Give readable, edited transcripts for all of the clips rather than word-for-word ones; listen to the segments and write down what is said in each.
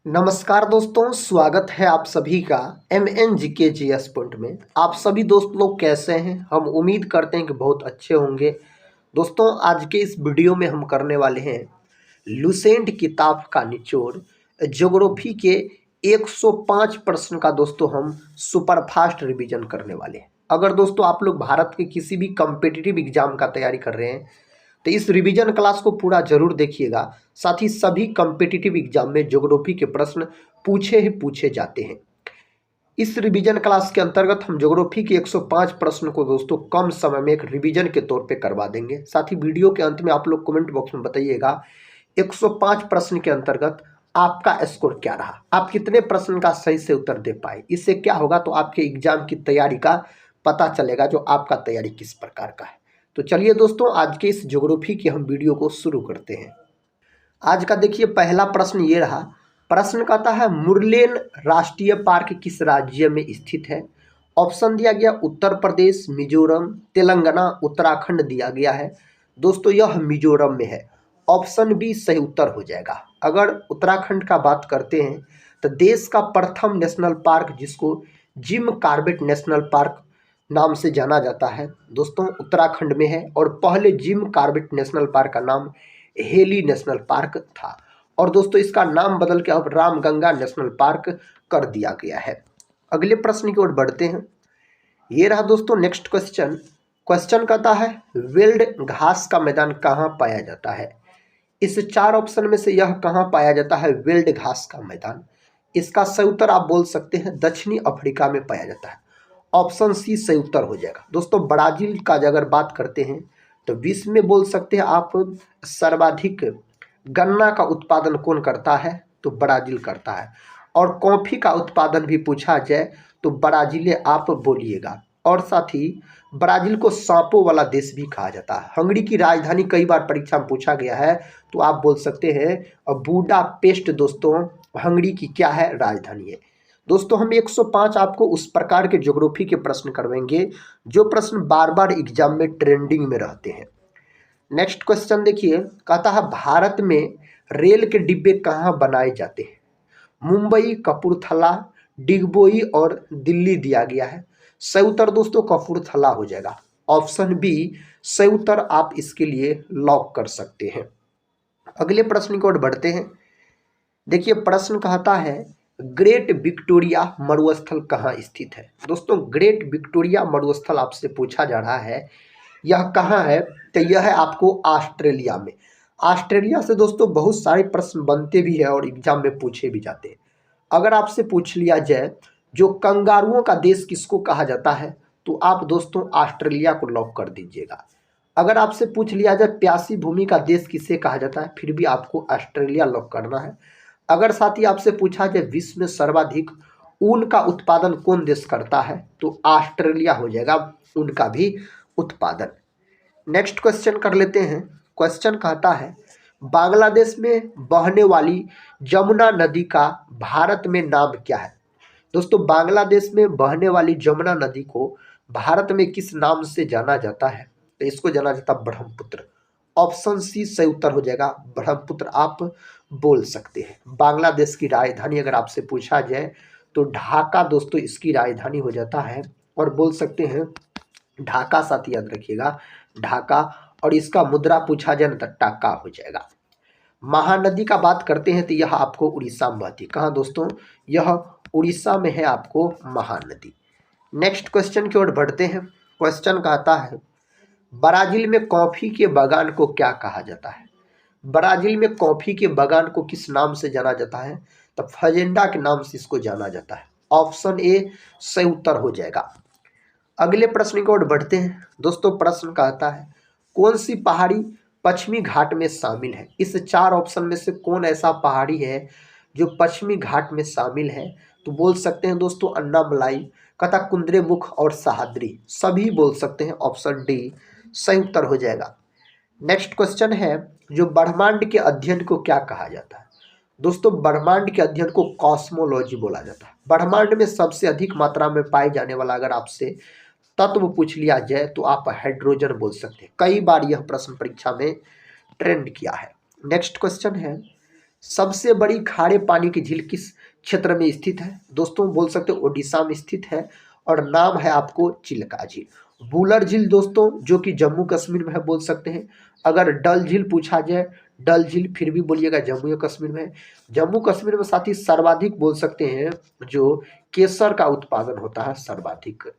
नमस्कार दोस्तों, स्वागत है आप सभी का MNGKGS पॉइंट में। आप सभी दोस्त लोग कैसे हैं? हम उम्मीद करते हैं कि बहुत अच्छे होंगे। दोस्तों, आज के इस वीडियो में हम करने वाले हैं लुसेंट किताब का निचोड़ ज्योग्राफी के 105 प्रश्न का दोस्तों हम सुपरफास्ट रिवीजन करने वाले हैं। अगर दोस्तों आप लोग भारत के किसी भी कॉम्पिटिटिव एग्जाम का तैयारी कर रहे हैं तो इस रिवीजन क्लास को पूरा जरूर देखिएगा। साथ ही सभी कॉम्पिटिटिव एग्जाम में ज्योग्राफी के प्रश्न पूछे ही पूछे जाते हैं। इस रिवीजन क्लास के अंतर्गत हम ज्योग्राफी के 105 प्रश्न को दोस्तों कम समय में एक रिवीजन के तौर पे करवा देंगे। साथ ही वीडियो के अंत में आप लोग कमेंट बॉक्स में बताइएगा 105 प्रश्न के अंतर्गत आपका स्कोर क्या रहा, आप कितने प्रश्न का सही से उत्तर दे पाए। इससे क्या होगा तो आपके एग्जाम की तैयारी का पता चलेगा, जो आपका तैयारी किस प्रकार का है। तो चलिए दोस्तों, आज के इस ज्योग्राफी के हम वीडियो को शुरू करते हैं। आज का देखिए पहला प्रश्न ये रहा। प्रश्न कहता है मुरलेन राष्ट्रीय पार्क किस राज्य में स्थित है। ऑप्शन दिया गया उत्तर प्रदेश, मिजोरम, तेलंगाना, उत्तराखंड दिया गया है। दोस्तों यह मिजोरम में है। ऑप्शन बी सही उत्तर हो जाएगा। अगर उत्तराखंड का बात करते हैं तो देश का प्रथम नेशनल पार्क जिसको जिम कॉर्बेट नेशनल पार्क नाम से जाना जाता है दोस्तों उत्तराखंड में है। और पहले जिम कॉर्बेट नेशनल पार्क का नाम हेली नेशनल पार्क था और दोस्तों इसका नाम बदल के अब रामगंगा नेशनल पार्क कर दिया गया है। अगले प्रश्न की ओर बढ़ते हैं। ये रहा दोस्तों नेक्स्ट क्वेश्चन। क्वेश्चन कहता है वेल्ड घास का मैदान कहाँ पाया जाता है। इस चार ऑप्शन में से यह कहाँ पाया जाता है वेल्ड घास का मैदान। इसका सही उत्तर आप बोल सकते हैं दक्षिणी अफ्रीका में पाया जाता है। ऑप्शन सी सही उत्तर हो जाएगा। दोस्तों ब्राजील का अगर बात करते हैं तो विश्व में बोल सकते हैं आप सर्वाधिक गन्ना का उत्पादन कौन करता है तो ब्राजील करता है। और कॉफ़ी का उत्पादन भी पूछा जाए तो ब्राजील आप बोलिएगा। और साथ ही ब्राजील को सांपों वाला देश भी कहा जाता है। हंगरी की राजधानी कई बार परीक्षा में पूछा गया है तो आप बोल सकते हैं बुडापेस्ट। दोस्तों हंगरी की क्या है राजधानी है। दोस्तों हम 105 आपको उस प्रकार के ज्योग्राफी के प्रश्न करवाएंगे जो प्रश्न बार बार एग्जाम में ट्रेंडिंग में रहते हैं। नेक्स्ट क्वेश्चन देखिए, कहता है भारत में रेल के डिब्बे कहाँ बनाए जाते हैं। मुंबई, कपूरथला, डिगबोई और दिल्ली दिया गया है। सही उत्तर दोस्तों कपूरथला हो जाएगा। ऑप्शन बी सही उत्तर आप इसके लिए लॉक कर सकते हैं। अगले प्रश्न की ओर बढ़ते हैं। देखिए प्रश्न कहता है ग्रेट विक्टोरिया मरुस्थल कहाँ स्थित है। दोस्तों ग्रेट विक्टोरिया मरुस्थल आपसे पूछा जा रहा है, यह कहाँ है तो यह है आपको ऑस्ट्रेलिया में। ऑस्ट्रेलिया से दोस्तों बहुत सारे प्रश्न बनते भी हैं और एग्जाम में पूछे भी जाते हैं। अगर आपसे पूछ लिया जाए जो कंगारुओं का देश किसको कहा जाता है तो आप दोस्तों ऑस्ट्रेलिया को लॉक कर दीजिएगा। अगर आपसे पूछ लिया जाए प्यासी भूमि का देश किसे कहा जाता है फिर भी आपको ऑस्ट्रेलिया लॉक करना है। अगर साथ ही आपसे पूछा जाए विश्व में सर्वाधिक ऊन का उत्पादन कौन देश करता है तो ऑस्ट्रेलिया हो जाएगा उनका भी उत्पादन। नेक्स्ट क्वेश्चन कर लेते हैं। क्वेश्चन कहता है बांग्लादेश में बहने वाली जमुना नदी का भारत में नाम क्या है। दोस्तों बांग्लादेश में बहने वाली जमुना नदी को भारत में किस नाम से जाना जाता है तो इसको जाना जाता है ब्रह्मपुत्र। ऑप्शन सी सही उत्तर हो जाएगा, ब्रह्मपुत्र आप बोल सकते हैं। बांग्लादेश की राजधानी अगर आपसे पूछा जाए तो ढाका दोस्तों इसकी राजधानी हो जाता है। और बोल सकते हैं ढाका, साथ ही याद रखिएगा ढाका। और इसका मुद्रा पूछा जाए ना तो टाका हो जाएगा। महानदी का बात करते हैं तो यह आपको उड़ीसा में बहती है। कहाँ दोस्तों, यह उड़ीसा में है आपको महानदी। नेक्स्ट क्वेश्चन की ओर बढ़ते हैं। क्वेश्चन कहता है ब्राजील में कॉफी के बागान को क्या कहा जाता है। ब्राजील में कॉफी के बागान को किस नाम से जाना जाता है तो फजेंडा के नाम से इसको जाना जाता है। ऑप्शन ए सही उत्तर हो जाएगा। अगले प्रश्न की ओर बढ़ते हैं। दोस्तों प्रश्न कहता है कौन सी पहाड़ी पश्चिमी घाट में शामिल है। इस चार ऑप्शन में से कौन ऐसा पहाड़ी है जो पश्चिमी घाट में शामिल है तो बोल सकते हैं दोस्तों अन्नामलाई, कथाकुंद्रेमुख और सह्याद्री सभी बोल सकते हैं। ऑप्शन डी सही उत्तर हो जाएगा। नेक्स्ट क्वेश्चन है जो ब्रह्मांड के अध्ययन को क्या कहा जाता है। दोस्तों ब्रह्मांड के अध्ययन को कॉस्मोलॉजी बोला जाता है। ब्रह्मांड में सबसे अधिक मात्रा में पाए जाने वाला अगर आपसे तत्व पूछ लिया जाए तो आप हाइड्रोजन बोल सकते हैं। कई बार यह प्रश्न परीक्षा में ट्रेंड किया है। नेक्स्ट क्वेश्चन है सबसे बड़ी खारे पानी की झील किस क्षेत्र में स्थित है? दोस्तों बोल सकते हो ओडिशा में स्थित है और नाम है आपको चिल्का झील। वुलर झील दोस्तों जो कि जम्मू कश्मीर में है बोल सकते हैं। अगर डल झील पूछा जाए, डल झील फिर भी बोलिएगा जम्मू या कश्मीर में है। जम्मू कश्मीर में साथ ही सर्वाधिक बोल सकते हैं जो केसर का उत्पादन होता है सर्वाधिक।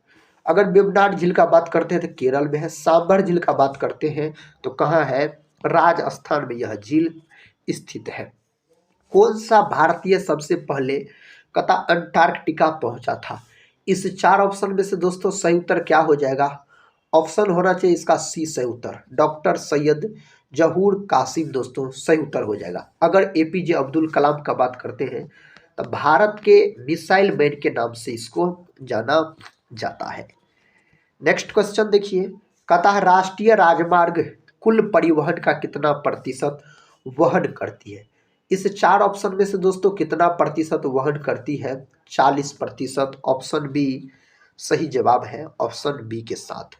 अगर वेम्बनाड झील का बात करते हैं तो केरल में है। सांभर झील का बात करते हैं तो कहाँ है? राजस्थान में यह झील स्थित है। कौन सा भारतीय सबसे पहले कता अंटार्कटिका पहुंचा था? इस चार ऑप्शन में से दोस्तों सही उत्तर क्या हो जाएगा? ऑप्शन होना चाहिए इसका सी सही उत्तर, डॉक्टर सैयद जहूर कासिम दोस्तों सही उत्तर हो जाएगा। अगर एपीजे अब्दुल कलाम का बात करते हैं तो भारत के मिसाइल मैन के नाम से इसको जाना जाता है। नेक्स्ट क्वेश्चन देखिए, कतः राष्ट्रीय राजमार्ग कुल परिवहन का कितना प्रतिशत वहन करती है? इस चार ऑप्शन में से दोस्तों कितना प्रतिशत वहन करती है? 40%। ऑप्शन बी सही जवाब है, ऑप्शन बी के साथ।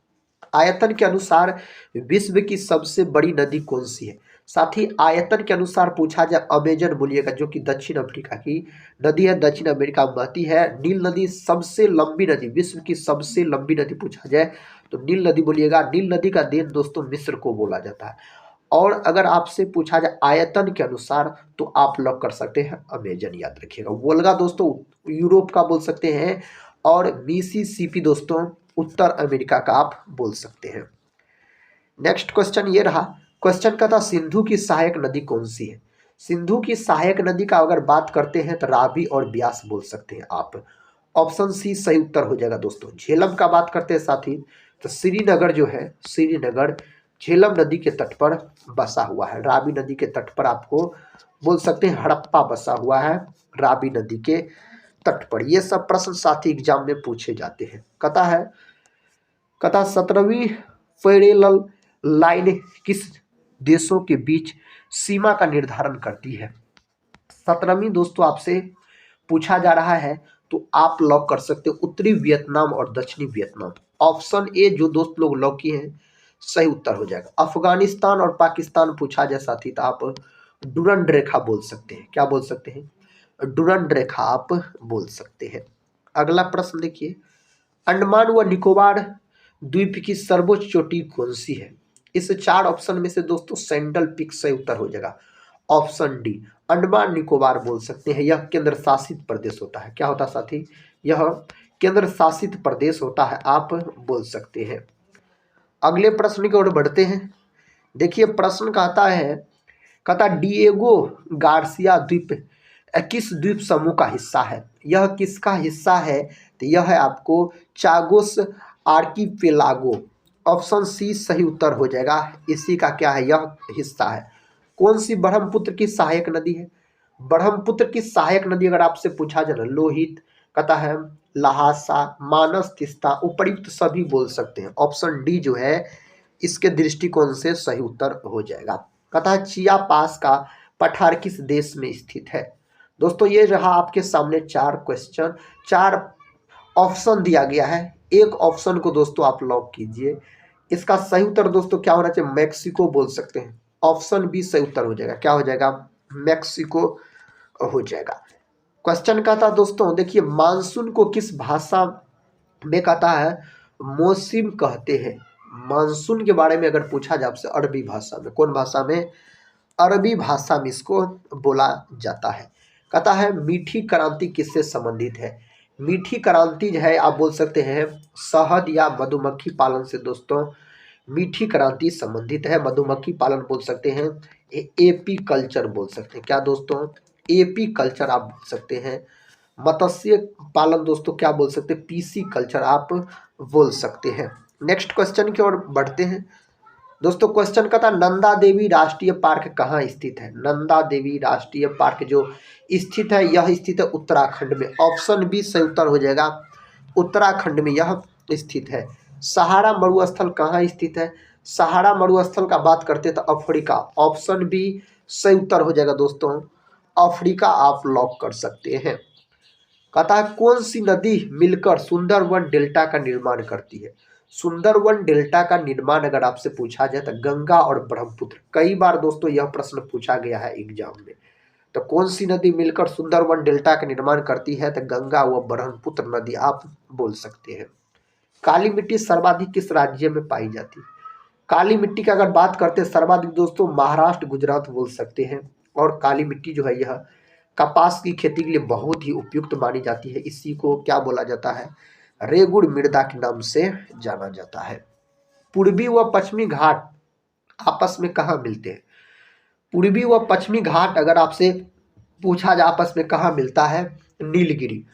आयतन के अनुसार विश्व की सबसे बड़ी नदी कौन सी है? साथ ही आयतन के अनुसार पूछा जाए अमेजन बोलिएगा जो कि दक्षिण अफ्रीका की नदी है, दक्षिण अमेरिका में बहती है। नील नदी सबसे लंबी नदी, विश्व की सबसे लंबी नदी पूछा जाए तो नील नदी बोलिएगा। नील नदी का देन दोस्तों मिस्र को बोला जाता है। और अगर आपसे पूछा जाए आयतन के अनुसार तो आप लॉक कर सकते हैं अमेजन, याद रखिएगा। वोल्गा दोस्तों यूरोप का बोल सकते हैं और मिसिसिपी दोस्तों उत्तर अमेरिका का आप बोल सकते हैं। नेक्स्ट क्वेश्चन ये रहा, क्वेश्चन का था सिंधु की सहायक नदी कौन सी है? सिंधु की सहायक नदी का अगर बात करते हैं तो रावी और ब्यास बोल सकते हैं आप। ऑप्शन सी सही उत्तर हो जाएगा दोस्तों। झेलम का बात करते हैं साथ ही तो श्रीनगर जो है, श्रीनगर झेलम नदी के तट पर बसा हुआ है। रावी नदी के तट पर आपको बोल सकते हैं हड़प्पा बसा हुआ है रावी नदी के तट पर। ये सब प्रश्न साथी एग्जाम में पूछे जाते हैं। कथा 17वीं फेडरल लाइन किस देशों के बीच सीमा का निर्धारण करती है? 17वीं दोस्तों आपसे पूछा जा रहा है तो आप लॉक कर सकते हो उत्तरी वियतनाम और दक्षिणी वियतनाम। ऑप्शन ए जो दोस्त लोग लॉक किए हैं सही उत्तर हो जाएगा। अफगानिस्तान और पाकिस्तान पूछा जाए साथी तो आप डुरंड रेखा बोल सकते हैं। क्या बोल सकते हैं? डुरंड रेखा आप बोल सकते हैं। अगला प्रश्न देखिए, अंडमान व निकोबार द्वीप की सर्वोच्च चोटी कौन सी है? इस चार ऑप्शन में से दोस्तों सैंडल पीक सही उत्तर हो जाएगा। ऑप्शन डी अंडमान निकोबार बोल सकते हैं। यह केंद्र शासित प्रदेश होता है। क्या होता है साथी? यह केंद्र शासित प्रदेश होता है, आप बोल सकते हैं। अगले प्रश्न की ओर बढ़ते हैं। देखिए प्रश्न कहता डिएगो गार्सिया द्वीप किस द्वीप समूह का हिस्सा है? यह किसका हिस्सा है? तो यह है आपको चागोस आर्कीपेलागो। ऑप्शन सी सही उत्तर हो जाएगा। इसी का क्या है? यह हिस्सा है। कौन सी ब्रह्मपुत्र की सहायक नदी है? ब्रह्मपुत्र की सहायक नदी अगर आपसे पूछा जाए लोहित, कहता है लहासा, मानस, तीस्ता, उपयुक्त सभी बोल सकते हैं। ऑप्शन डी जो है इसके दृष्टिकोण से सही उत्तर हो जाएगा। कहता है चिया पास का पठार किस देश में स्थित है? दोस्तों ये रहा आपके सामने चार क्वेश्चन, चार ऑप्शन दिया गया है। एक ऑप्शन को दोस्तों आप लॉक कीजिए। इसका सही उत्तर दोस्तों क्या होना चाहिए? मैक्सिको बोल सकते हैं। ऑप्शन बी सही उत्तर हो जाएगा। क्या हो जाएगा? मैक्सिको हो जाएगा। क्वेश्चन का था दोस्तों देखिए मानसून को किस भाषा में कहता है मौसम कहते हैं? मानसून के बारे में अगर पूछा जाए आपसे अरबी भाषा में, कौन भाषा में? अरबी भाषा में इसको बोला जाता है। कहता है मीठी क्रांति किससे संबंधित है? मीठी क्रांति जो है आप बोल सकते हैं शहद या मधुमक्खी पालन से दोस्तों मीठी क्रांति संबंधित है। मधुमक्खी पालन बोल सकते हैं, एपी कल्चर बोल सकते हैं। क्या दोस्तों? एपी कल्चर आप बोल सकते हैं। मत्स्य पालन दोस्तों क्या बोल सकते हैं? पीसी कल्चर आप बोल सकते हैं। नेक्स्ट क्वेश्चन की ओर बढ़ते हैं दोस्तों। क्वेश्चन का था नंदा देवी राष्ट्रीय पार्क कहाँ स्थित है? नंदा देवी राष्ट्रीय पार्क जो स्थित है यह स्थित है उत्तराखंड में। ऑप्शन बी सही उत्तर हो जाएगा। उत्तराखंड में यह स्थित है। सहारा मरुस्थल कहाँ स्थित है? सहारा मरुस्थल का बात करते तो अफ्रीका। ऑप्शन बी सही उत्तर हो जाएगा दोस्तों। अफ्रीका आप लॉक कर सकते हैं। कहता है कौन सी नदी मिलकर सुंदरवन डेल्टा का निर्माण करती है? सुंदरवन डेल्टा का निर्माण अगर आपसे पूछा जाए तो गंगा और ब्रह्मपुत्र। कई बार दोस्तों यह प्रश्न पूछा गया है एग्जाम में। तो कौन सी नदी मिलकर सुंदरवन डेल्टा का निर्माण करती है? तो गंगा व ब्रह्मपुत्र नदी आप बोल सकते हैं। काली मिट्टी सर्वाधिक किस राज्य में पाई जाती है? काली मिट्टी की अगर बात करते हैं सर्वाधिक दोस्तों महाराष्ट्र गुजरात बोल सकते हैं। और काली मिट्टी जो है यह कपास की खेती के लिए बहुत ही उपयुक्त मानी जाती है। इसी को क्या बोला जाता है? रेगुड़ मृदा के नाम से जाना जाता है। पूर्वी व पश्चिमी घाट आपस में कहाँ मिलते हैं? पूर्वी व पश्चिमी घाट अगर आपसे पूछा जाए आपस में कहाँ मिलता है? नीलगिरी।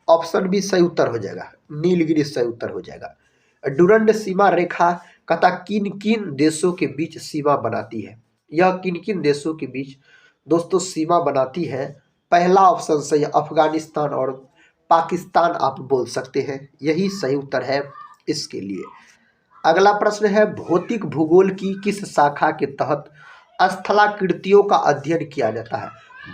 ऑप्शन बी सही उत्तर हो जाएगा, नीलगिरी सही उत्तर हो जाएगा। डुरंड सीमा रेखा कथा किन किन देशों के बीच सीमा बनाती है? यह किन किन देशों के बीच दोस्तों सीमा बनाती है? पहला ऑप्शन सही है, अफगानिस्तान और पाकिस्तान आप बोल सकते हैं, यही सही उत्तर है इसके लिए। अगला प्रश्न है भौतिक भूगोल की किस शाखा के तहत स्थलाकृतियों का अध्ययन किया जाता है?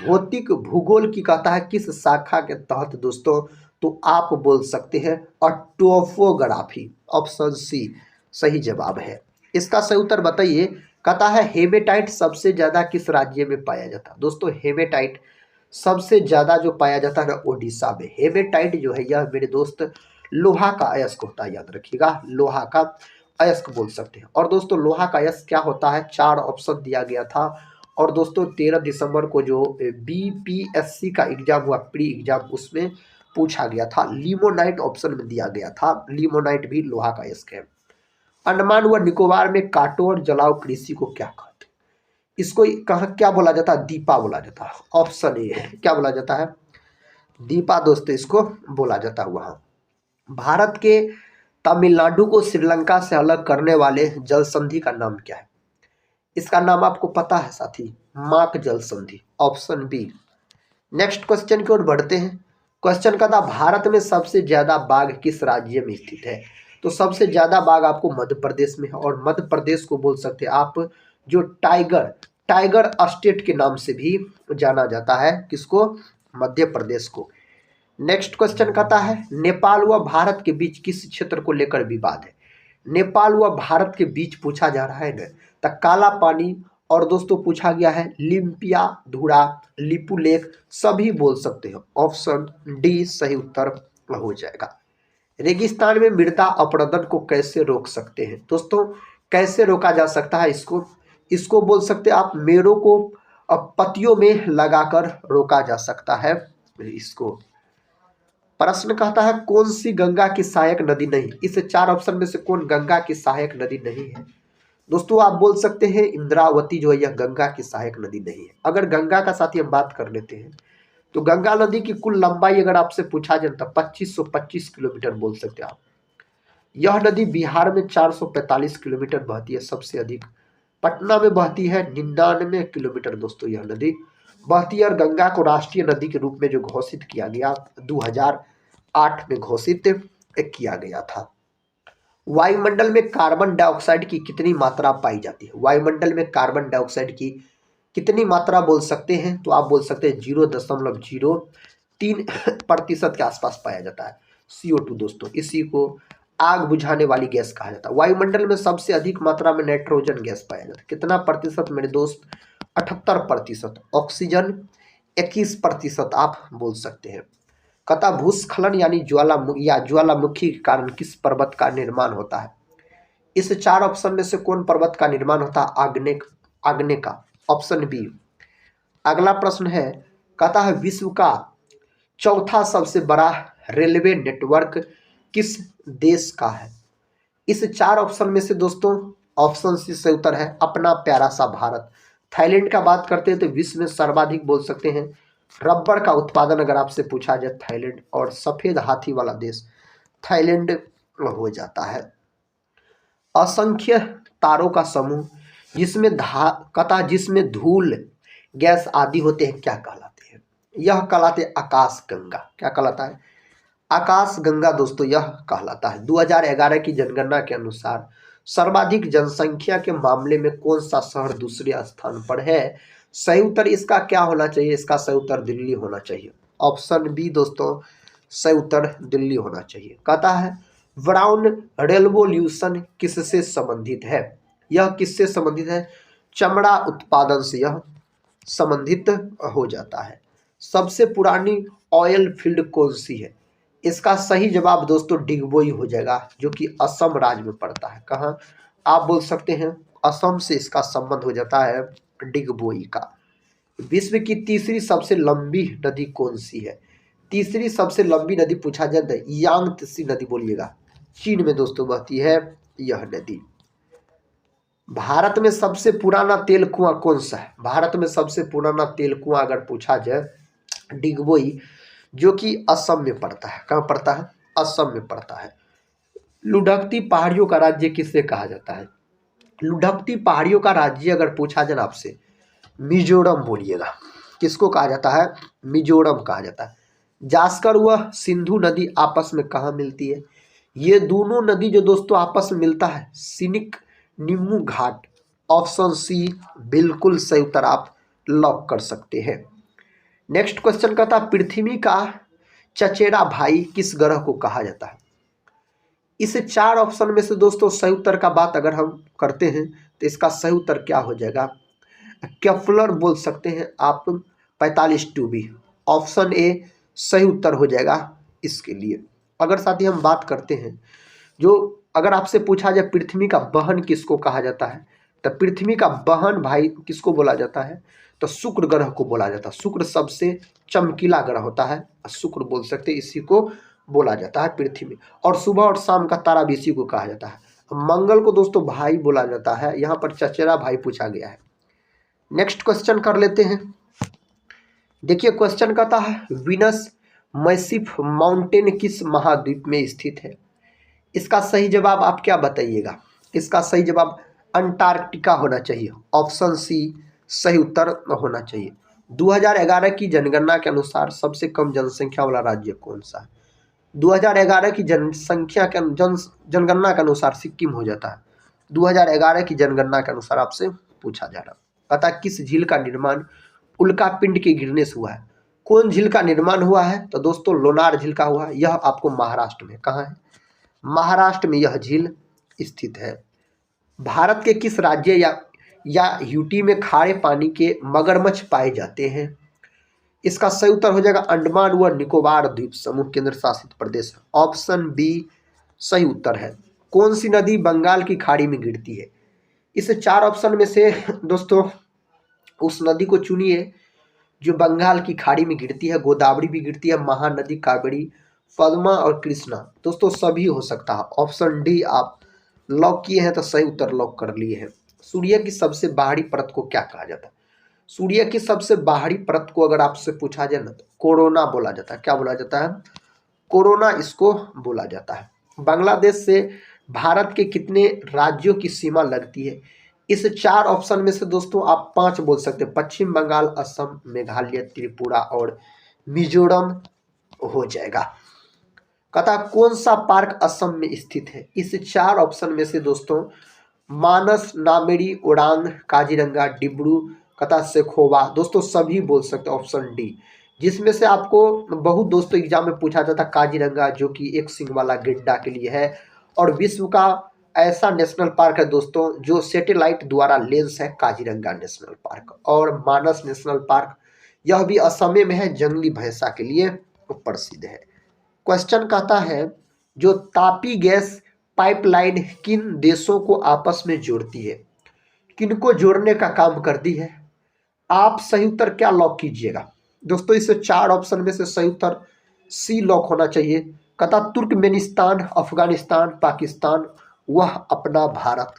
भौतिक भूगोल की कहता है किस शाखा के तहत दोस्तों? तो आप बोल सकते हैं टोपोग्राफी। ऑप्शन सी सही जवाब है। इसका सही उत्तर बताइए। कहता है हेमेटाइट सबसे ज्यादा किस राज्य में पाया जाता है? दोस्तों हेमेटाइट सबसे ज्यादा जो पाया जाता है ना ओडिशा में। हेमेटाइट जो है यह मेरे दोस्त लोहा का अयस्क होता है, याद रखिएगा लोहा का अयस्क बोल सकते हैं। और दोस्तों लोहा का अयस्क क्या होता है? 4 ऑप्शन दिया गया था। और दोस्तों 13 दिसंबर को जो बीपीएससी का एग्जाम हुआ प्री एग्जाम उसमें पूछा गया था, लिमोनाइट ऑप्शन में दिया गया था। लिमोनाइट भी लोहा का अयस्क है। अंडमान व निकोबार में काटो और जलाओ कृषि को क्या कहते हैं? इसको कहाँ क्या बोला जाता है? दीपा बोला जाता है। ऑप्शन ए है, क्या बोला जाता है? दीपा दोस्तों इसको बोला जाता है वहां। भारत के तमिलनाडु को श्रीलंका से अलग करने वाले जल संधि का नाम क्या है? इसका नाम आपको पता है साथी? माक जल संधि। Option B. नेक्स्ट क्वेश्चन की ओर बढ़ते हैं। क्वेश्चन का था भारत में सबसे ज्यादा बाघ किस राज्य में स्थित है? तो सबसे ज्यादा बाघ आपको मध्य प्रदेश में है। और मध्य प्रदेश को बोल सकते हैं आप जो टाइगर टाइगर स्टेट के नाम से भी जाना जाता है। किसको? मध्य प्रदेश को। नेक्स्ट क्वेश्चन कहता है नेपाल व भारत के बीच किस क्षेत्र को लेकर विवाद है? नेपाल व भारत के बीच पूछा जा रहा है ना, तो काला पानी और दोस्तों पूछा गया है लिम्पिया धुरा लिपू लेक सभी बोल सकते हो। ऑप्शन डी सही उत्तर हो जाएगा। रेगिस्तान में मृदा अपरदन को कैसे रोक सकते हैं? दोस्तों कैसे रोका जा सकता है इसको? इसको बोल सकते हैं आप मेड़ों को पत्तियों में लगाकर रोका जा सकता है इसको। प्रश्न कहता है कौन सी गंगा की सहायक नदी नहीं? इस 4 ऑप्शन में से कौन गंगा की सहायक नदी नहीं है? दोस्तों आप बोल सकते हैं इंद्रावती जो है यह गंगा की सहायक नदी नहीं है। अगर गंगा का साथी हम बात कर लेते हैं तो गंगा नदी की कुल लंबाई अगर आपसे पूछा जाए तो 2525 किलोमीटर बोल सकते हैं आप। यह नदी बिहार में 445 किलोमीटर बहती है सबसे अधिक। पटना में बहती है 99 किलोमीटर दोस्तों यह नदी बहती है। और गंगा को राष्ट्रीय नदी के रूप में जो घोषित किया गया 2008 में घोषित किया गया था। वायुमंडल में कार्बन डाइऑक्साइड की कितनी मात्रा पाई जाती है? वायुमंडल में कार्बन डाइऑक्साइड की कितनी मात्रा बोल सकते हैं? तो आप बोल सकते हैं 0.03% के आसपास पाया जाता है CO2 दोस्तों। इसी को आग बुझाने वाली गैस कहा जाता है। वायुमंडल में सबसे अधिक मात्रा में नाइट्रोजन गैस पाया जाता है। कितना प्रतिशत मेरे दोस्त? 78%। ऑक्सीजन 21% आप बोल सकते हैं। कथा भूस्खलन यानी ज्वालामुखी के कारण किस पर्वत का निर्माण होता है? इस 4 ऑप्शन में से कौन पर्वत का निर्माण होता है? आग्नेय का। Option B. अगला प्रश्न है कहता है विश्व का चौथा सबसे बड़ा रेलवे नेटवर्क किस देश का है? इस 4 ऑप्शन में से दोस्तों ऑप्शन सी से उत्तर है अपना प्यारा सा भारत। थाईलैंड का बात करते हैं तो विश्व में सर्वाधिक बोल सकते हैं रबर का उत्पादन अगर आपसे पूछा जाए थाईलैंड। और सफेद हाथी वाला देश थाईलैंड हो जाता है। असंख्य तारों का समूह जिसमें धूल गैस आदि होते हैं क्या कहलाते हैं? यह कहलाते हैं आकाश गंगा। क्या कहलाता है? आकाश गंगा दोस्तों यह कहलाता है। 2011 की जनगणना के अनुसार सर्वाधिक जनसंख्या के मामले में कौन सा शहर दूसरे स्थान पर है? सही उत्तर इसका क्या होना चाहिए? इसका सही उत्तर दिल्ली होना चाहिए। ऑप्शन बी दोस्तों सही उत्तर दिल्ली होना चाहिए। कहता है ब्राउन रेवोल्यूशन किससे संबंधित है? यह किससे संबंधित है? चमड़ा उत्पादन से यह संबंधित हो जाता है। सबसे पुरानी ऑयल फील्ड कौन सी है? इसका सही जवाब दोस्तों डिगबोई हो जाएगा, जो कि असम राज्य में पड़ता है। कहाँ? आप बोल सकते हैं असम से इसका संबंध हो जाता है डिगबोई का। विश्व की तीसरी सबसे लंबी नदी कौन सी है? तीसरी सबसे लंबी नदी पूछा जाता है यांगत्सी नदी बोलिएगा, चीन में दोस्तों बहती है यह नदी। भारत में सबसे पुराना तेल कुआं कौन सा है? भारत में सबसे पुराना तेल कुआं अगर पूछा जाए डिगबोई, जो कि असम में पड़ता है। कहाँ पड़ता है? असम में पड़ता है। लुढ़कती पहाड़ियों का राज्य किसे कहा जाता है? लुढ़कती पहाड़ियों का राज्य अगर पूछा जाए आपसे, मिजोरम बोलिएगा। किसको कहा जाता है? मिजोरम कहा जाता है। जास्कर व सिंधु नदी आपस में कहाँ मिलती है? ये दोनों नदी जो दोस्तों आपस में मिलता है सिनिक निम्बू घाट। ऑप्शन सी बिल्कुल सही उत्तर आप लॉक कर सकते हैं। नेक्स्ट क्वेश्चन का था पृथ्वी का चचेरा भाई किस ग्रह को कहा जाता है? इस चार ऑप्शन में से दोस्तों सही उत्तर का बात अगर हम करते हैं तो इसका सही उत्तर क्या हो जाएगा? केप्लर बोल सकते हैं आप 45 ऑप्शन ए सही उत्तर हो जाएगा इसके लिए। अगर साथ ही हम बात करते हैं जो अगर आपसे पूछा जाए पृथ्वी का बहन किसको कहा जाता है, तो पृथ्वी का बहन भाई किसको बोला जाता है? तो शुक्र ग्रह को बोला जाता है। शुक्र सबसे चमकीला ग्रह होता है, शुक्र बोल सकते हैं, इसी को बोला जाता है पृथ्वी। और सुबह और शाम का तारा भी इसी को कहा जाता है। मंगल को दोस्तों भाई बोला जाता है, यहाँ पर चचेरा भाई पूछा गया है। नेक्स्ट क्वेश्चन कर लेते हैं। देखिए क्वेश्चन कहता है विनस मैसिफ माउंटेन किस महाद्वीप में स्थित है? इसका सही जवाब आप क्या बताइएगा? इसका सही जवाब अंटार्कटिका होना चाहिए। ऑप्शन सी सही उत्तर होना चाहिए। 2011 की जनगणना के अनुसार सबसे कम जनसंख्या वाला राज्य कौन सा है? 2011 की जनसंख्या के जनगणना के अनुसार सिक्किम हो जाता है। 2011 की जनगणना के अनुसार आपसे पूछा जा रहा। पता किस झील का निर्माण उल्कापिंड के गिरने से हुआ है? कौन झील का निर्माण हुआ है? तो दोस्तों लोनार झील का हुआ है। यह आपको महाराष्ट्र में, कहाँ है? महाराष्ट्र में यह झील स्थित है। भारत के किस राज्य या यूटी में खारे पानी के मगरमच्छ पाए जाते हैं? इसका सही उत्तर हो जाएगा अंडमान व निकोबार द्वीप समूह केंद्र शासित प्रदेश। ऑप्शन बी सही उत्तर है। कौन सी नदी बंगाल की खाड़ी में गिरती है? इस चार ऑप्शन में से दोस्तों उस नदी को चुनिए जो बंगाल की खाड़ी में गिरती है। गोदावरी भी गिरती है, महानदी, कावेरी, पद्मा और कृष्णा। दोस्तों सभी हो सकता है। ऑप्शन डी आप लॉक किए हैं तो सही उत्तर लॉक कर लिए हैं। सूर्य की सबसे बाहरी परत को क्या कहा जाता है? सूर्य की सबसे बाहरी परत को अगर आपसे पूछा जाए ना तो कोरोना बोला जाता है। क्या बोला जाता है? कोरोना इसको बोला जाता है। बांग्लादेश से भारत के कितने राज्यों की सीमा लगती है? इस चार ऑप्शन में से दोस्तों आप 5 बोल सकते हैं। पश्चिम बंगाल, असम, मेघालय, त्रिपुरा और मिजोरम हो जाएगा। कहता कौन सा पार्क असम में स्थित है? इस चार ऑप्शन में से दोस्तों मानस, नामेरी, ओरांग, काजीरंगा, डिब्रू, कहता शेखोवा। दोस्तों सभी बोल सकते हैं ऑप्शन डी, जिसमें से आपको बहुत दोस्तों एग्जाम में पूछा जाता काजीरंगा, जो कि एक सिंग वाला गेंडा के लिए है और विश्व का ऐसा नेशनल पार्क है दोस्तों जो सैटेलाइट द्वारा लेंस है, काजीरंगा नेशनल पार्क। और मानस नेशनल पार्क यह भी असम में है, जंगली भैंसा के लिए प्रसिद्ध है। क्वेश्चन कहता है जो तापी गैस पाइपलाइन किन देशों को आपस में जोड़ती है? किनको जोड़ने का काम करती है? आप सही उत्तर क्या लॉक कीजिएगा? दोस्तों इस चार ऑप्शन में से सही उत्तर सी लॉक होना चाहिए। कहता तुर्कमेनिस्तान, अफगानिस्तान, पाकिस्तान वह अपना भारत।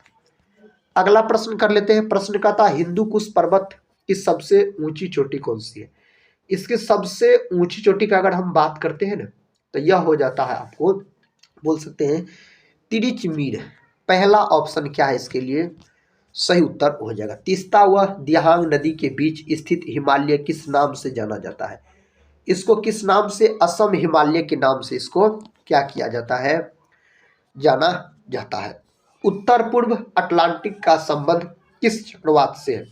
अगला प्रश्न कर लेते हैं। प्रश्न कहता हिंदू कुश पर्वत की सबसे ऊंची चोटी कौन सी है? इसकी सबसे ऊंची चोटी का अगर हम बात करते हैं ना तो यह हो जाता है, आपको बोल सकते हैं तिरिचमीर। पहला ऑप्शन क्या है इसके लिए? सही उत्तर हो जाएगा। तीस्ता व दियांग नदी के बीच स्थित हिमालय किस नाम से जाना जाता है? इसको किस नाम से? असम हिमालय के नाम से इसको क्या किया जाता है? जाना जाता है। उत्तर पूर्व अटलांटिक का संबंध किस चक्रवात से है?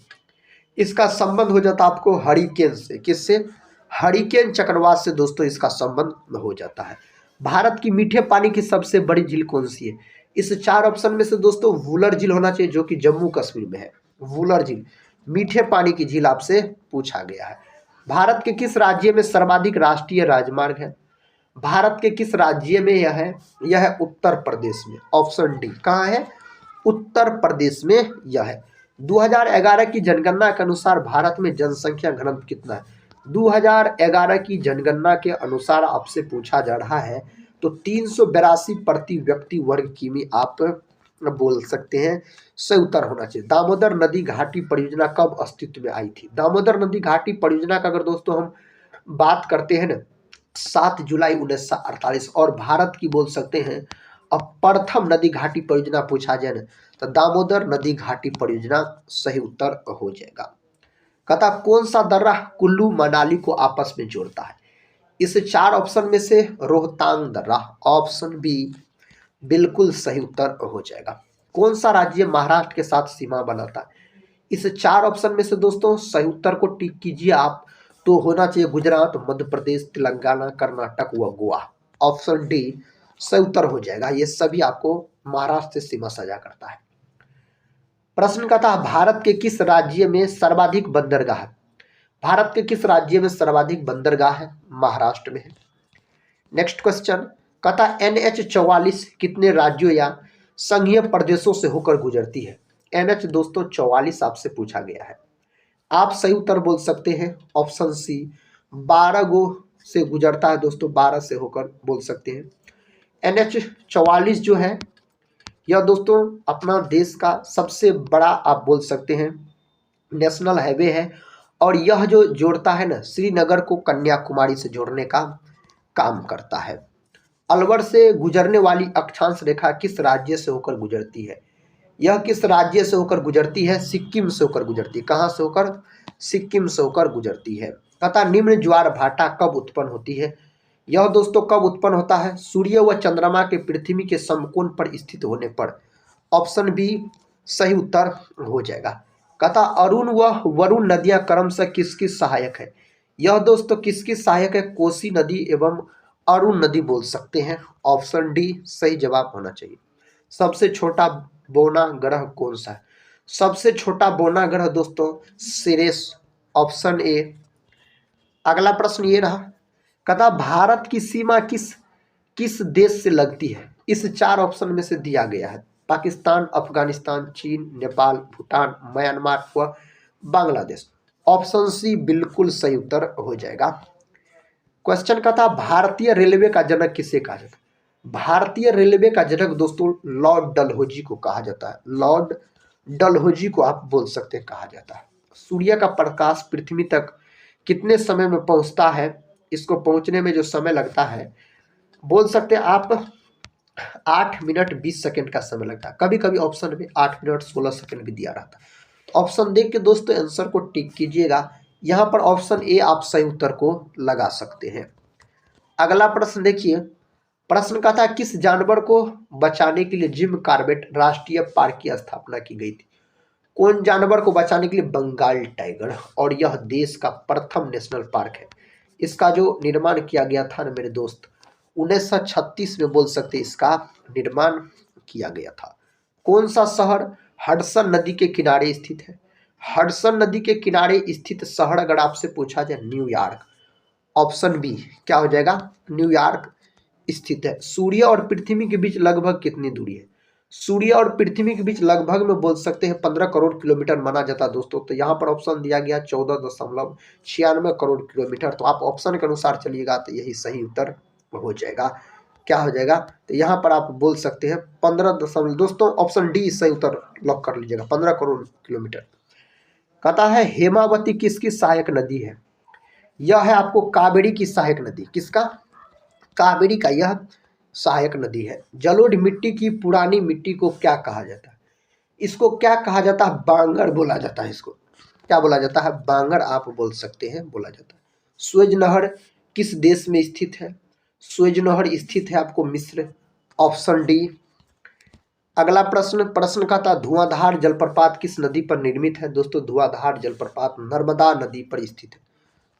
इसका संबंध हो जाता आपको हरिकेन से। किससे? हरिकेन चक्रवात से दोस्तों इसका संबंध हो जाता है। भारत की मीठे पानी की सबसे बड़ी झील कौन सी है? इस चार ऑप्शन में से दोस्तों वुलर झील होना चाहिए, जो कि जम्मू कश्मीर में है। वुलर झील मीठे पानी की झील आपसे पूछा गया है। भारत के किस राज्य में सर्वाधिक राष्ट्रीय राजमार्ग है? भारत के किस राज्य में यह है? यह है उत्तर प्रदेश में। Option D. कहाँ है? उत्तर प्रदेश में यह है। 2011 की जनगणना के अनुसार भारत में जनसंख्या घनत्व कितना है? 2011 की जनगणना के अनुसार आपसे पूछा जा रहा है, तो 382 प्रति व्यक्ति वर्ग किमी आप बोल सकते हैं। सही उत्तर होना चाहिए। दामोदर नदी घाटी परियोजना कब अस्तित्व में आई थी? दामोदर नदी घाटी परियोजना का अगर दोस्तों हम बात करते हैं ना, 7 जुलाई 1948, और भारत की बोल सकते हैं अब प्रथम नदी घाटी परियोजना पूछा जाए ना, तो दामोदर नदी घाटी परियोजना सही उत्तर हो जाएगा। कहता कौन सा दर्रा कुल्लू मनाली को आपस में जोड़ता है? इस 4 ऑप्शन में से रोहतांग दर्रा, ऑप्शन बी बिल्कुल सही उत्तर हो जाएगा। कौन सा राज्य महाराष्ट्र के साथ सीमा बनाता है? इस 4 ऑप्शन में से दोस्तों सही उत्तर को टिक कीजिए आप, तो होना चाहिए गुजरात, मध्य प्रदेश, तेलंगाना, कर्नाटक व गोवा। ऑप्शन डी सही उत्तर हो जाएगा। ये सभी आपको महाराष्ट्र से सीमा साझा करता है। प्रश्न का था भारत के किस राज्य में सर्वाधिक बंदरगाह है? भारत के किस राज्य में सर्वाधिक बंदरगाह है? महाराष्ट्र में है। नेक्स्ट क्वेश्चन कहता NH-44 कितने राज्यों या संघीय प्रदेशों से होकर गुजरती है? NH दोस्तों 44 आपसे पूछा गया है। आप सही उत्तर बोल सकते हैं ऑप्शन सी, 12 गो से गुजरता है दोस्तों, 12 से होकर बोल सकते हैं। NH-44 जो है यह दोस्तों अपना देश का सबसे बड़ा आप बोल सकते हैं नेशनल हाईवे है, और यह जो जोड़ता है ना श्रीनगर को कन्याकुमारी से जोड़ने का काम करता है। अलवर से गुजरने वाली अक्षांश रेखा किस राज्य से होकर गुजरती है? यह किस राज्य से होकर गुजरती है? सिक्किम से होकर गुजरती है। कहाँ से होकर? सिक्किम से होकर गुजरती है। तथा निम्न ज्वार भाटा कब उत्पन्न होती है? यह दोस्तों कब उत्पन्न होता है? सूर्य व चंद्रमा के पृथ्वी के समकोण पर स्थित होने पर। ऑप्शन बी सही उत्तर हो जाएगा। कहता अरुण व वरुण नदियां क्रमशः किसकी सहायक है? यह दोस्तों किसकी सहायक है? कोसी नदी एवं अरुण नदी बोल सकते हैं। ऑप्शन डी सही जवाब होना चाहिए। सबसे छोटा बौना ग्रह कौन सा है? सबसे छोटा बौना ग्रह दोस्तों सिरेस, ऑप्शन ए। अगला प्रश्न ये रहा, कहता भारत की सीमा किस किस देश से लगती है? इस 4 ऑप्शन में से दिया गया है। पाकिस्तान, अफगानिस्तान, चीन, नेपाल, भूटान, म्यांमार व बांग्लादेश। ऑप्शन सी बिल्कुल सही उत्तर हो जाएगा। क्वेश्चन का था भारतीय रेलवे का जनक किसे कहा जाता है? भारतीय रेलवे का जनक दोस्तों लॉर्ड डलहौजी को कहा जाता है। लॉर्ड डलहौजी को आप बोल सकते हैं कहा जाता है। सूर्य का प्रकाश पृथ्वी तक कितने समय में पहुंचता है? इसको पहुंचने में जो समय लगता है बोल सकते हैं आप 8 मिनट 20 सेकंड का समय लगता है। कभी कभी ऑप्शन में 8 मिनट 16 सेकंड भी दिया रहता है। ऑप्शन देख के दोस्तों आंसर को टिक कीजिएगा। यहाँ पर ऑप्शन ए आप सही उत्तर को लगा सकते हैं। अगला प्रश्न देखिए, प्रश्न का था किस जानवर को बचाने के लिए जिम कॉर्बेट राष्ट्रीय पार्क की स्थापना की गई थी? कौन जानवर को बचाने के लिए? बंगाल टाइगर, और यह देश का प्रथम नेशनल पार्क है। इसका जो निर्माण किया गया था ना मेरे दोस्त 1936 में बोल सकते इसका निर्माण किया गया था। कौन सा शहर हडसन नदी के किनारे स्थित है? हडसन नदी के किनारे स्थित शहर अगर आपसे पूछा जाए न्यूयॉर्क। ऑप्शन बी क्या हो जाएगा? न्यूयॉर्क स्थित है। सूर्य और पृथ्वी के बीच लगभग कितनी दूरी है? सूर्य और पृथ्वी के बीच लगभग में बोल सकते हैं 15 करोड़ किलोमीटर माना जाता है दोस्तों। तो यहाँ पर ऑप्शन दिया गया 14.96 करोड़ किलोमीटर। तो आप ऑप्शन के अनुसार चलिएगा तो यही सही उत्तर हो जाएगा। क्या हो जाएगा? तो यहाँ पर आप बोल सकते हैं 15 दोस्तों ऑप्शन डी सही उत्तर लॉक कर लीजिएगा, 15 करोड़ किलोमीटर। कहता है हेमावती किसकी सहायक नदी है? यह है आपको कावेरी की सहायक नदी। किसका? कावेरी का यह सहायक नदी है। जलोढ़ मिट्टी की पुरानी मिट्टी को क्या कहा जाता है? इसको क्या कहा जाता है? बांगर बोला जाता है। इसको क्या बोला जाता है? बांगर आप बोल सकते हैं बोला जाता है। स्वेज नहर किस देश में स्थित है? स्वेज नहर स्थित है आपको मिस्र। Option D. अगला प्रश्न का था धुआंधार जलप्रपात किस नदी पर निर्मित है? दोस्तों धुआंधार जलप्रपात नर्मदा नदी पर स्थित है।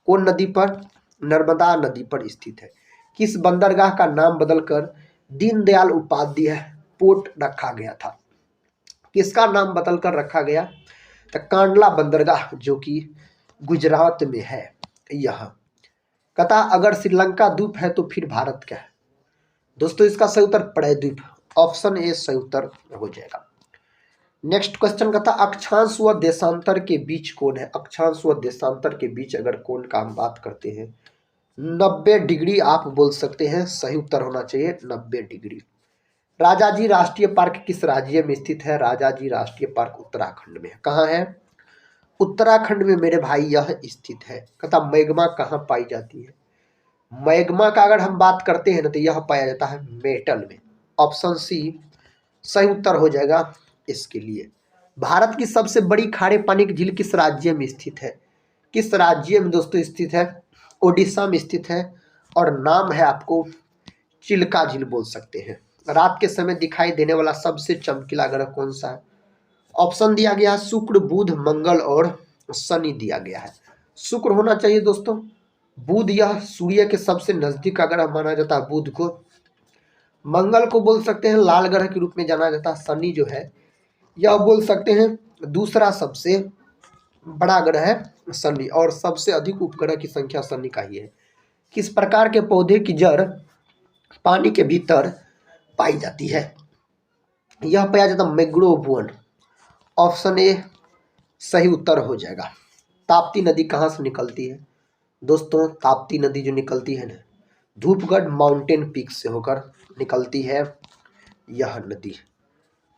कौन नदी पर? नर्मदा नदी पर स्थित है। किस बंदरगाह का नाम बदलकर दीनदयाल उपाध्याय पोर्ट रखा गया था? किसका नाम बदलकर रखा गया? तो कांडला बंदरगाह जो कि गुजरात में है। यह कथा अगर श्रीलंका द्वीप है तो फिर भारत क्या है? दोस्तों इसका सही उत्तर प्रायद्वीप, ऑप्शन ए सही उत्तर हो जाएगा। नेक्स्ट क्वेश्चन का था अक्षांश व देशांतर के बीच कोण है। अक्षांश व देशांतर के बीच अगर कोण का हम बात करते हैं 90 डिग्री आप बोल सकते हैं, सही उत्तर होना चाहिए 90 डिग्री। राजाजी राष्ट्रीय पार्क किस राज्य में स्थित है? राजाजी राष्ट्रीय पार्क उत्तराखंड में है। कहाँ है? उत्तराखंड में मेरे भाई यह स्थित है। कहता मैग्मा कहाँ पाई जाती है? मैग्मा का अगर हम बात करते हैं ना तो यह पाया जाता है मेटल में, ऑप्शन सी सही उत्तर हो जाएगा इसके लिए। भारत की सबसे बड़ी खारे पानी की झील किस राज्य में स्थित है? किस राज्य में दोस्तों स्थित है? ओडिशा में स्थित है और नाम है आपको चिल्का झील बोल सकते हैं। रात के समय दिखाई देने वाला सबसे चमकीला ग्रह कौन सा है? ऑप्शन दिया गया है शुक्र, बुध, मंगल और शनि दिया गया है। शुक्र होना चाहिए दोस्तों। बुध यह सूर्य के सबसे नजदीक का ग्रह माना जाता है बुध को। मंगल को बोल सकते हैं लाल ग्रह के रूप में जाना जाता है। शनि जो है यह बोल सकते हैं दूसरा सबसे बड़ा ग्रह है शनि, और सबसे अधिक उपग्रह की संख्या शनि का ही है। किस प्रकार के पौधे की जड़ पानी के भीतर पाई जाती है? यह पाया जाता है मैंग्रोव। ऑप्शन ए सही उत्तर हो जाएगा। ताप्ती नदी कहाँ से निकलती है? दोस्तों ताप्ती नदी जो निकलती है ना धूपगढ़ माउंटेन पीक से होकर निकलती है यह नदी।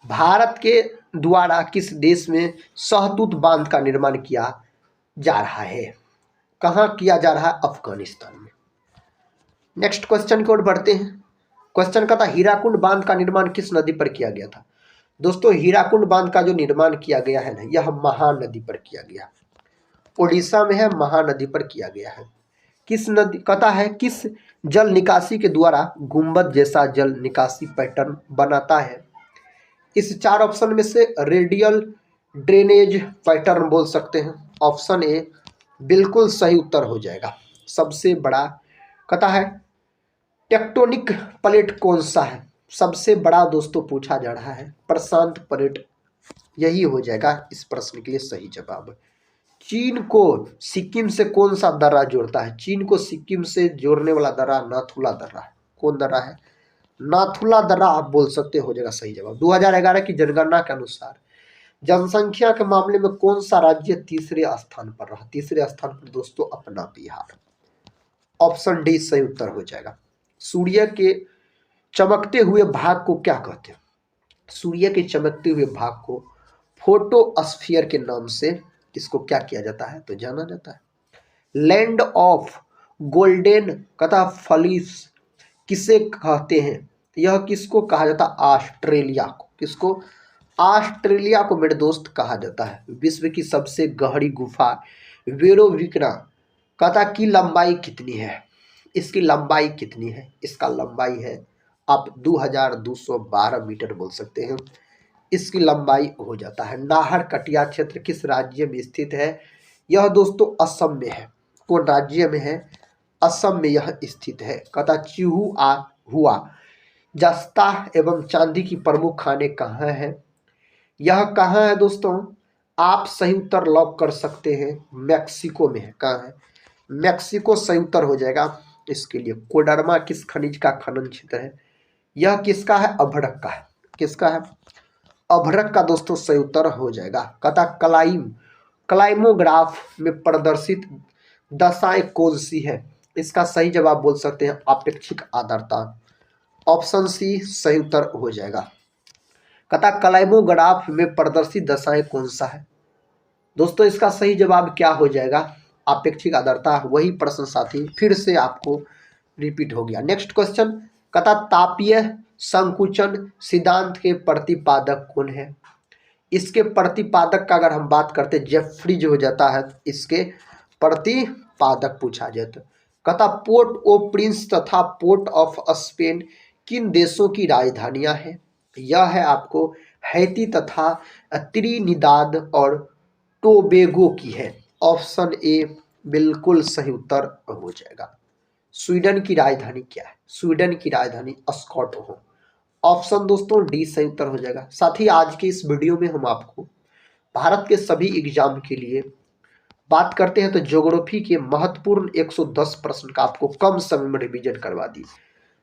भारत के द्वारा किस देश में सहतूत बांध का निर्माण किया जा रहा है? कहाँ किया जा रहा है? अफगानिस्तान में। नेक्स्ट क्वेश्चन की ओर बढ़ते हैं। क्वेश्चन का था हीराकुंड बांध का निर्माण किस नदी पर किया गया था? दोस्तों हीराकुंड बांध का जो निर्माण किया गया है ना यह महानदी पर किया गया, ओडिशा में है, महानदी पर किया गया है। किस नदी कथा है किस जल निकासी के द्वारा गुंबद जैसा जल निकासी पैटर्न बनाता है? इस चार ऑप्शन में से रेडियल ड्रेनेज पैटर्न बोल सकते हैं। ऑप्शन ए बिल्कुल सही उत्तर हो जाएगा। सबसे बड़ा कथा है टेक्टोनिक प्लेट कौन सा है? सबसे बड़ा दोस्तों पूछा जा रहा है प्रशांत प्लेट, यही हो जाएगा इस प्रश्न के लिए सही जवाब। चीन को सिक्किम से कौन सा दर्रा जोड़ता है? चीन को सिक्किम से जोड़ने वाला दर्रा नाथुला दर्रा है। कौन दर्रा है? नाथुला दर्रा आप बोल सकते हो जाएगा सही जवाब। 2011 की जनगणना के अनुसार जनसंख्या के मामले में कौन सा राज्य तीसरे स्थान पर रहा? तीसरे स्थान पर दोस्तों अपना बिहार, ऑप्शन डी सही उत्तर हो जाएगा। सूर्य के चमकते हुए भाग को क्या कहते हैं? सूर्य के चमकते हुए भाग को फोटोस्फीयर के नाम से इसको क्या किया जाता है तो जाना जाता है। लैंड ऑफ गोल्डन कथा फलीस किसे कहते हैं? यह किसको कहा जाता है? ऑस्ट्रेलिया को। किसको? ऑस्ट्रेलिया को मेरे दोस्त कहा जाता है। विश्व की सबसे गहरी गुफा वेरोविक्रा कथा की लंबाई कितनी है? इसकी लंबाई कितनी है? इसका लंबाई है आप 2212 मीटर बोल सकते हैं, इसकी लंबाई हो जाता है। नाहर कटिया क्षेत्र किस राज्य में स्थित है? यह दोस्तों असम में है। कौन राज्य में है? असम में यह स्थित है। कथा चिहू आ हुआ जस्ता एवं चांदी की प्रमुख खाने कहाँ है? यह कहाँ है दोस्तों? आप सही उत्तर लॉक कर सकते हैं मैक्सिको में है। कहाँ है? मैक्सिको सही उत्तर हो जाएगा इसके लिए। कोडरमा किस खनिज का खनन क्षेत्र है? यह किसका है? अभ्रक का है। किसका है? अभ्रक का दोस्तों सही उत्तर हो जाएगा। कथा क्लाइमोग्राफ में प्रदर्शित दशाएं कौन सी है? इसका सही जवाब बोल सकते हैं अपेक्षिक आर्द्रता, ऑप्शन सी सही उत्तर हो जाएगा। कथा क्लाइमोग्राफ में प्रदर्शित दशाएं कौन सा है? दोस्तों इसका सही जवाब क्या हो जाएगा? अपेक्षिक आर्द्रता। वही प्रश्न साथी फिर से आपको रिपीट हो गया। नेक्स्ट क्वेश्चन कथा तापीय संकुचन सिद्धांत के प्रतिपादक कौन है? इसके प्रतिपादक का अगर हम बात करते जेफ्री जो हो जाता है इसके प्रतिपादक पूछा जाए तो। कथा पोर्ट ओ प्रिंस तथा पोर्ट ऑफ स्पेन किन देशों की राजधानियां हैं? यह है आपको हैती तथा त्रिनिदाद और टोबेगो की है। ऑप्शन ए बिल्कुल सही उत्तर हो जाएगा। स्वीडन की राजधानी क्या है? स्वीडन की राजधानी स्टॉकहोम। ऑप्शन दोस्तों डी सही उत्तर हो जाएगा। साथ ही आज के इस वीडियो में हम आपको भारत के सभी एग्जाम के लिए बात करते हैं तो ज्योग्राफी के महत्वपूर्ण 110 प्रश्न का आपको कम समय में रिवीजन करवा दी।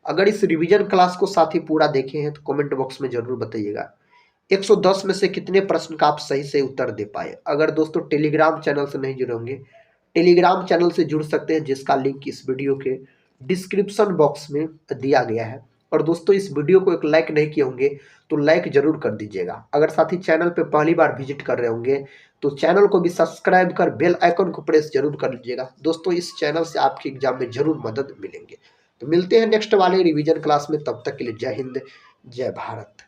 अगर इस रिवीजन क्लास को साथी पूरा देखे हैं तो कमेंट बॉक्स में जरूर बताइएगा 110 में से कितने प्रश्न का आप सही से उत्तर दे पाए। अगर दोस्तों टेलीग्राम चैनल से नहीं जुड़े होंगे, टेलीग्राम चैनल से जुड़ सकते हैं, जिसका लिंक इस वीडियो के डिस्क्रिप्शन बॉक्स में दिया गया है। और दोस्तों इस वीडियो को एक लाइक नहीं किए होंगे तो लाइक जरूर कर दीजिएगा। अगर साथी चैनल पे पहली बार विजिट कर रहे होंगे तो चैनल को भी सब्सक्राइब कर बेल आइकन को प्रेस जरूर कर लीजिएगा। दोस्तों इस चैनल से आपके एग्जाम में जरूर मदद मिलेंगे। तो मिलते हैं नेक्स्ट वाले रिवीजन क्लास में, तब तक के लिए जय हिंद, जय भारत।